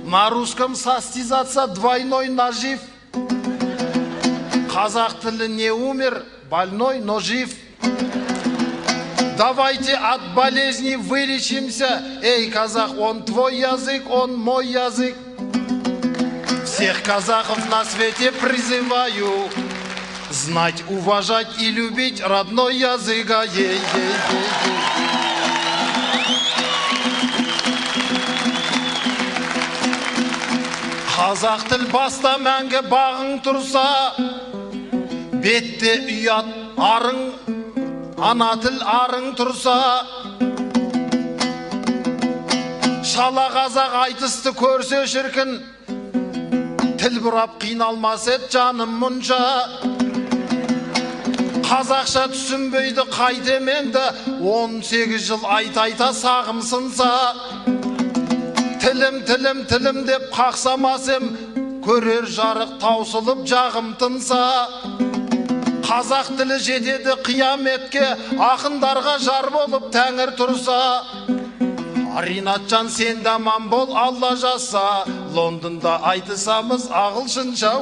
На русском состязаться двойной нажив. Казах тілі не умер, больной, но жив. Давайте от болезней вылечимся. Эй, казах, он твой язык, он мой язык. Всех казахов на свете призываю знать, уважать и любить родной язык. Қазақ тіл баста мәңгі бағың тұрса, бетте ұят арың, ана тіл арың тұрса. Шала қазақ айтысты көрсе шіркін, тіл бұрап қиналмас ет жаным мұнша. Қазақша түсінбейді қайтеменді, 18 жыл айта сағым сынса. Тілім деп қақсамасым, көрер жарық таусылып жағым тынса. Қазақ тілі жетеді қияметке, ақындарға жар болып тәңір тұрса. Аринатжан сен де аман бол, Алла жазса, Лондонда айтысамыз ағылшынша.